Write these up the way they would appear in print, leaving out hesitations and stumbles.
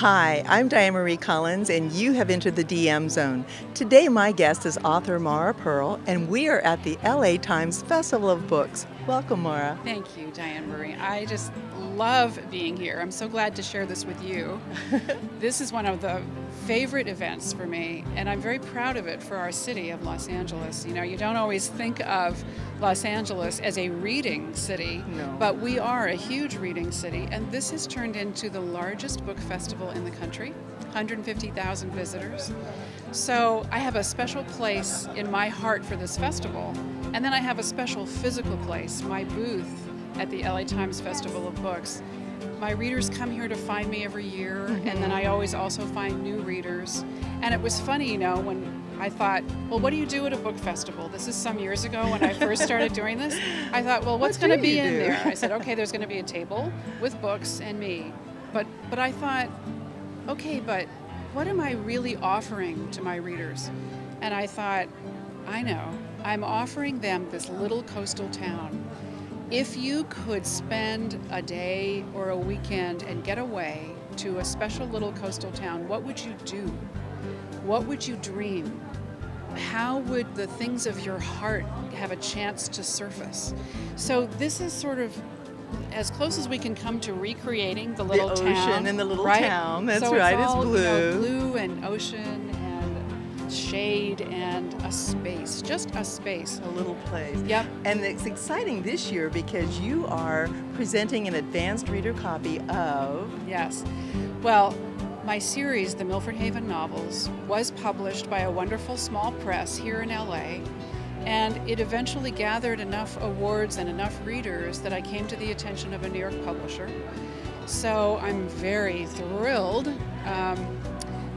Hi, I'm Diane Marie Collins, and you have entered the DM Zone. Today, my guest is author Mara Purl, and we are at the LA Times Festival of Books. Welcome, Mara. Thank you, Diane Marie. I just love being here. I'm so glad to share this with you. This is one of the favorite events for me, and I'm very proud of it for our city of Los Angeles. You know, you don't always think of Los Angeles as a reading city, but we are a huge reading city, and this has turned into the largest book festival in the country, 150,000 visitors. So I have a special place in my heart for this festival, and then I have a special physical place, my booth at the LA Times Festival of Books. My readers come here to find me every year, and then I always also find new readers. And it was funny, you know, when I thought, well, what do you do at a book festival? This is some years ago when I first started doing this. I thought, well, what's going to be in there? I said, okay, there's going to be a table with books and me. But I thought, okay, but what am I really offering to my readers? And I thought, I know, I'm offering them this little coastal town. If you could spend a day or a weekend and get away to a special little coastal town, what would you do? What would you dream? How would the things of your heart have a chance to surface? So this is sort of as close as we can come to recreating the little town. The ocean and the little right? town, that's so right, it's all, it's blue. You know, blue and ocean and shade and a space, just a space. A little place. Yep. And it's exciting this year because you are presenting an advanced reader copy of... Yes. Well, my series, the Milford-Haven Novels, was published by a wonderful small press here in LA, and it eventually gathered enough awards and enough readers that I came to the attention of a New York publisher. So I'm very thrilled.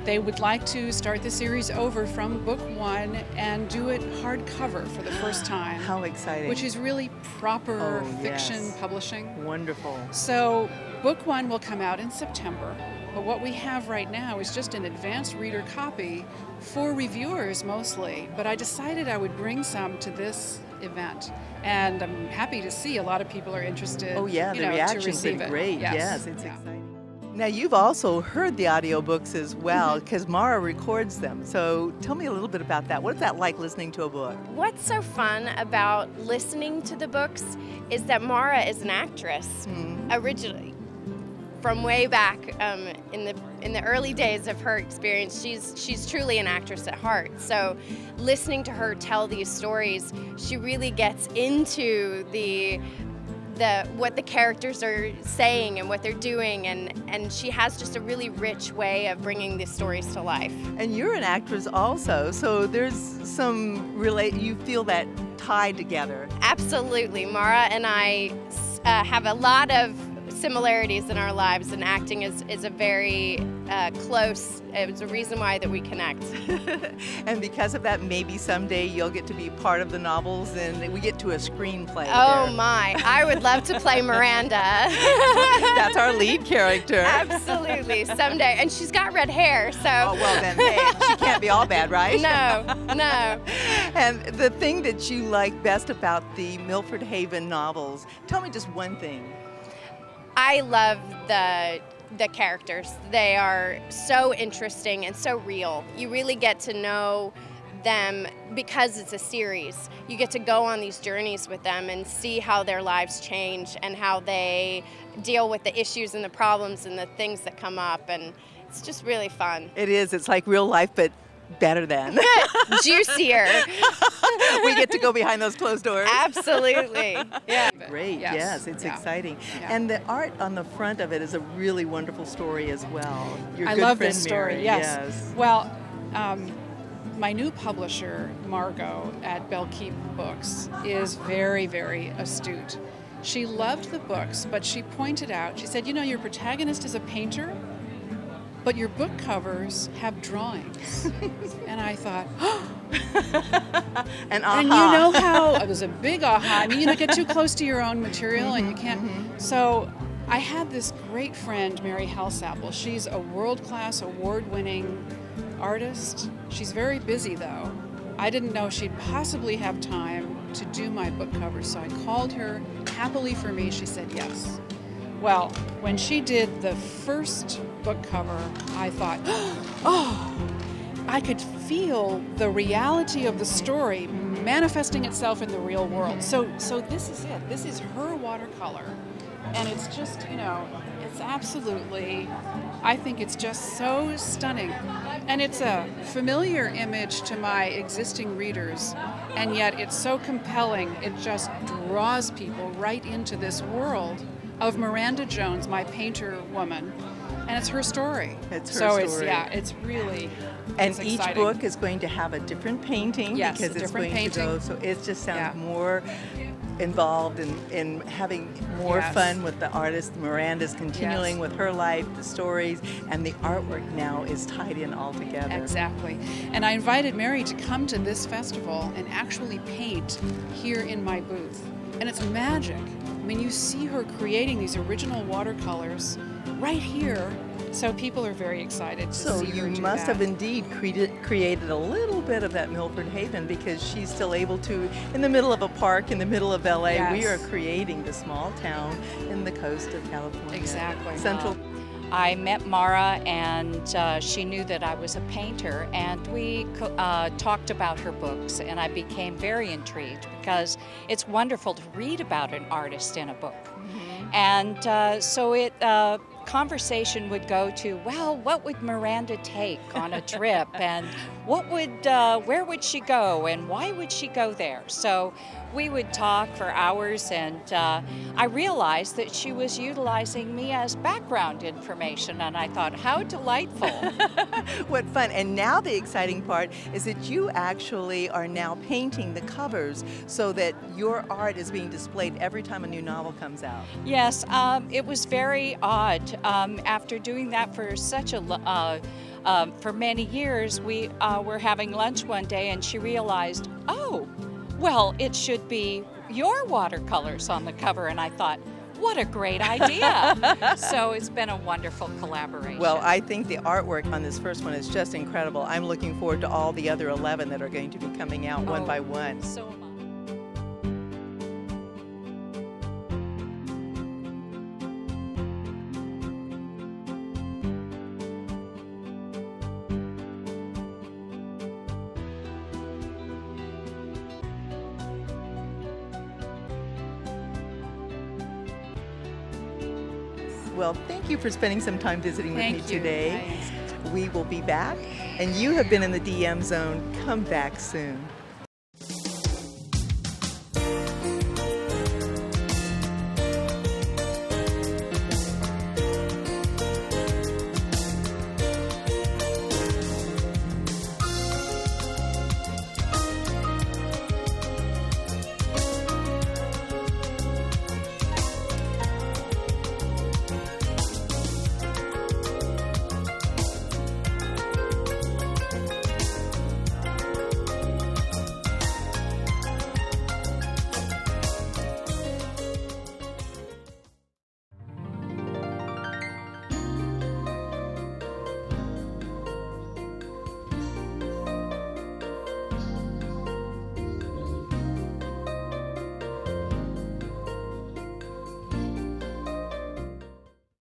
They would like to start the series over from book one and do it hardcover for the first time. How exciting. Which is really proper fiction yes. publishing. Wonderful. So book one will come out in September, but what we have right now is just an advanced reader copy for reviewers mostly, but I decided I would bring some to this event. And I'm happy to see a lot of people are interested. Oh yeah, the reaction's been great. Yes, it's exciting. Now you've also heard the audiobooks as well, because Mara records them. So tell me a little bit about that. What's that like listening to a book? What's so fun about listening to the books is that Mara is an actress originally. From way back in the early days of her experience, she's truly an actress at heart. So listening to her tell these stories, she really gets into what the characters are saying and what they're doing, and she has just a really rich way of bringing these stories to life. And you're an actress also, so there's some you feel that tied together. Absolutely. Mara and I have a lot of similarities in our lives, and acting is a very close, it's a reason why that we connect. And because of that, maybe someday you'll get to be part of the novels and we get to a screenplay. Oh there. My, I would love to play Miranda. That's our lead character. Absolutely, someday. And she's got red hair, so. Oh, well then, hey, she can't be all bad, right? No, no. And the thing that you like best about the Milford-Haven novels, tell me just one thing. I love the characters. They are so interesting and so real. You really get to know them because it's a series. You get to go on these journeys with them and see how their lives change and how they deal with the issues and the problems and the things that come up, and it's just really fun. It is. It's like real life, but better than. Juicier. We get to go behind those closed doors. Absolutely. Yeah. Great. Yes, it's exciting. Yeah. And the art on the front of it is a really wonderful story as well. Your I good love friend this story. Mary. Yes. Well, my new publisher, Margot, at Bell Keep Books, is very, very astute. She loved the books, but she pointed out, she said, you know, your protagonist is a painter, but your book covers have drawings. And I thought, oh. And aha. And you know how, it was a big aha. I mean, you don't get too close to your own material and you can't. So I had this great friend, Mary Helsapple. She's a world-class, award-winning artist. She's very busy though. I didn't know she'd possibly have time to do my book covers, so I called her. Happily for me, she said yes. Well, when she did the first book cover, I thought, oh, I could feel the reality of the story manifesting itself in the real world. So this is it. This is her watercolor. And it's just, it's absolutely, I think it's just so stunning. And it's a familiar image to my existing readers, and yet it's so compelling. It just draws people right into this world of Miranda Jones, my painter woman. And it's her story. It's her story. It's really And each exciting. book is going to have a different painting, yes, because it's going painting. to go, so it just sounds more involved in having more fun with the artist. Miranda's continuing with her life, the stories, and the artwork now is tied in all together. Exactly. And I invited Mary to come to this festival and actually paint here in my booth. And it's magic. I mean, you see her creating these original watercolors right here. So people are very excited to see her do that. So you must have indeed created a little bit of that Milford-Haven, because she's still able to, in the middle of a park, in the middle of LA, we are creating the small town in the coast of California. Exactly. Central. I met Mara, and she knew that I was a painter, and we talked about her books, and I became very intrigued, because it's wonderful to read about an artist in a book. Mm-hmm. And so conversation would go to, well, what would Miranda take on a trip, and where would she go, and why would she go there? So we would talk for hours, and I realized that she was utilizing me as background information, and I thought, how delightful. What fun. And now the exciting part is that you actually are now painting the covers so that your art is being displayed every time a new novel comes out. Yes, it was very odd. After doing that for for many years, we were having lunch one day, and she realized, oh, well, it should be your watercolors on the cover. And I thought, what a great idea. So it's been a wonderful collaboration. Well, I think the artwork on this first one is just incredible. I'm looking forward to all the other 11 that are going to be coming out one by one. So am I. Well, thank you for spending some time visiting with me today. Thanks. We will be back, and you have been in the DM Zone. Come back soon.